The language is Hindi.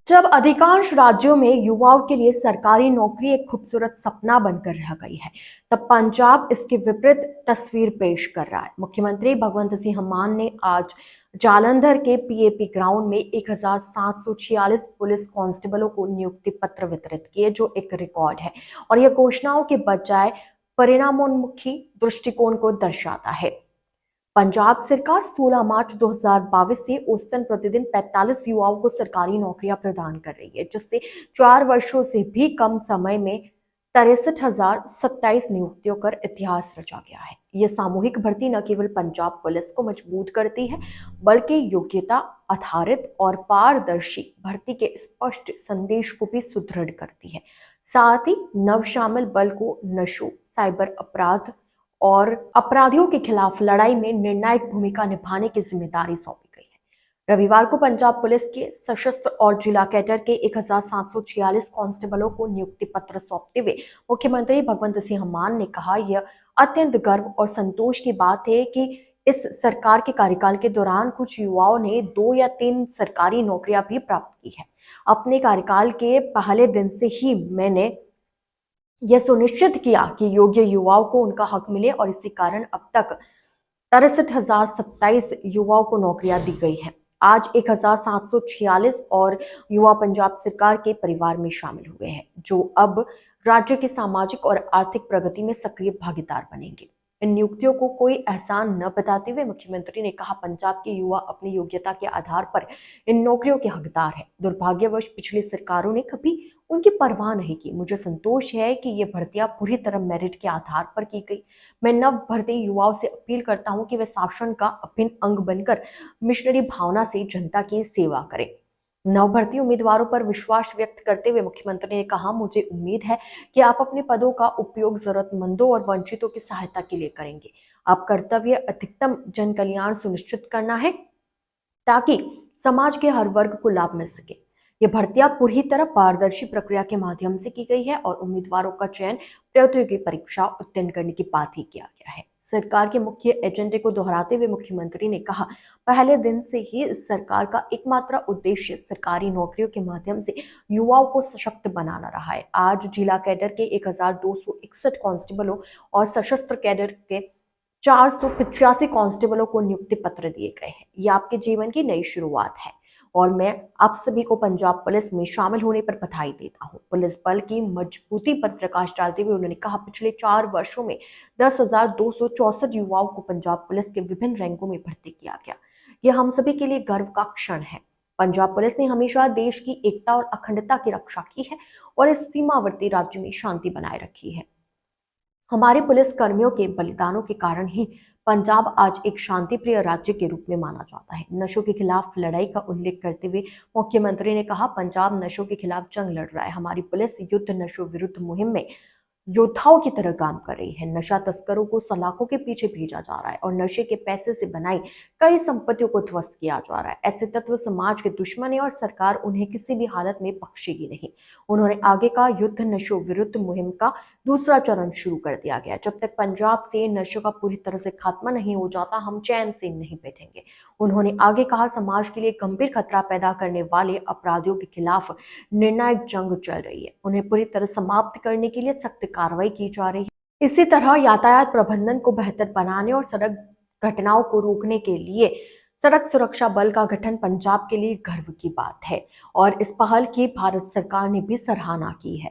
जब अधिकांश राज्यों में युवाओं के लिए सरकारी नौकरी एक खूबसूरत सपना बनकर रह गई है, तब पंजाब इसके विपरीत तस्वीर पेश कर रहा है। मुख्यमंत्री भगवंत सिंह मान ने आज जालंधर के पीएपी ग्राउंड में 1746 पुलिस कांस्टेबलों को नियुक्ति पत्र वितरित किए, जो एक रिकॉर्ड है और यह घोषणाओं के बजाय परिणामोन्मुखी दृष्टिकोण को दर्शाता है। पंजाब सरकार 16 मार्च 2022 से औसतन प्रतिदिन 45 युवाओं को सरकारी नौकरियां प्रदान कर रही है, जिससे 4 वर्षों से भी कम समय में 63,027 नियुक्तियों कर इतिहास रचा गया है। यह सामूहिक भर्ती न केवल पंजाब पुलिस को मजबूत करती है, बल्कि योग्यता आधारित और पारदर्शी भर्ती के स्पष्ट संदेश को भी सुदृढ़ करती है। साथ ही नवशामिल बल को नशों, साइबर अपराध और अपराधियों के खिलाफ लड़ाई में निर्णायक भूमिका निभाने की जिम्मेदारी सौंपी गई है। रविवार को पंजाब पुलिस के सशस्त्र और जिला कैडर के 1746 कांस्टेबलों को नियुक्ति पत्र सौंपते हुए मुख्यमंत्री भगवंत सिंह मान ने कहा, यह अत्यंत गर्व और संतोष की बात है कि इस सरकार के कार्यकाल के दौरान कुछ युवाओं ने 2 या 3 सरकारी नौकरियां भी प्राप्त की है। अपने कार्यकाल के पहले दिन से ही मैंने यह सुनिश्चित किया कि योग्य युवाओं को उनका हक मिले और इसी कारण अब तक 63,027 युवाओं को नौकरियां दी गई हैं। आज 1746 और युवा पंजाब सरकार के परिवार में शामिल हुए हैं, जो अब राज्य की सामाजिक और आर्थिक प्रगति में सक्रिय भागीदार बनेंगे। इन नियुक्तियों को कोई एहसान न बताते हुए मुख्यमंत्री ने कहा, पंजाब के युवा अपनी योग्यता के आधार पर इन नौकरियों के हकदार हैं। दुर्भाग्यवश पिछली सरकारों ने कभी उनकी परवाह नहीं की। मुझे संतोष है कि ये भर्तियां पूरी तरह मेरिट के आधार पर की गई। मैं नव भर्ती युवाओं से अपील करता हूं कि वे शासन का अभिन्न अंग बनकर मिशनरी भावना से जनता की सेवा करें। नवभर्ती उम्मीदवारों पर विश्वास व्यक्त करते हुए मुख्यमंत्री ने कहा, मुझे उम्मीद है कि आप अपने पदों का उपयोग जरूरतमंदों और वंचितों की सहायता के लिए करेंगे। आप कर्तव्य अधिकतम जन कल्याण सुनिश्चित करना है ताकि समाज के हर वर्ग को लाभ मिल सके। ये भर्तियां पूरी तरह पारदर्शी प्रक्रिया के माध्यम से की गई है और उम्मीदवारों का चयन प्रतियोगी परीक्षा उत्तीर्ण करने के बाद ही किया गया है। सरकार के मुख्य एजेंडे को दोहराते हुए मुख्यमंत्री ने कहा, पहले दिन से ही इस सरकार का एकमात्र उद्देश्य सरकारी नौकरियों के माध्यम से युवाओं को सशक्त बनाना रहा है। आज जिला कैडर के 1261 कांस्टेबलों और सशस्त्र कैडर के 485 कांस्टेबलों को नियुक्ति पत्र दिए गए हैं। ये आपके जीवन की नई शुरुआत है और मैं आप सभी को पंजाब पुलिस में शामिल होने पर बधाई देता हूं। पुलिस बल की मजबूती पर प्रकाश डालते हुए उन्होंने कहा, पिछले 4 वर्षों में 10,264 युवाओं को पंजाब पुलिस के विभिन्न रैंकों में भर्ती किया गया। यह हम सभी के लिए गर्व का क्षण है। पंजाब पुलिस ने हमेशा देश की एकता और अखंडता की रक्षा की है और इस सीमावर्ती राज्य में शांति बनाए रखी है। हमारे पुलिस कर्मियों के बलिदानों के कारण ही पंजाब आज एक शांति प्रिय राज्य के रूप में माना जाता है। नशों के खिलाफ लड़ाई का उल्लेख करते हुए मुख्यमंत्री ने कहा, पंजाब नशों के खिलाफ जंग लड़ रहा है। हमारी पुलिस युद्ध नशों विरुद्ध मुहिम में योद्धाओं की तरह काम कर रही है। नशा तस्करों को सलाखों के पीछे भेजा जा रहा है और नशे के पैसे से बनाई कई संपत्तियों को ध्वस्त किया जा रहा है। ऐसे तत्व समाज के दुश्मन है और सरकार उन्हें किसी भी हालत में बख्शेगी नहीं। उन्होंने आगे का युद्ध नशों विरुद्ध मुहिम का दूसरा चरण शुरू कर दिया गया। जब तक पंजाब से नशों का पूरी तरह से खात्मा नहीं हो जाता, हम चैन से नहीं बैठेंगे। उन्होंने आगे कहा, समाज के लिए गंभीर खतरा पैदा करने वाले अपराधियों के खिलाफ निर्णायक जंग चल रही है। उन्हें पूरी तरह समाप्त करने के लिए सख्त कार्रवाई की जा रही है। इसी तरह यातायात प्रबंधन को बेहतर बनाने और सड़क घटनाओं को रोकने के लिए सड़क सुरक्षा बल का गठन पंजाब के लिए गर्व की बात है और इस पहल की भारत सरकार ने भी सराहना की है।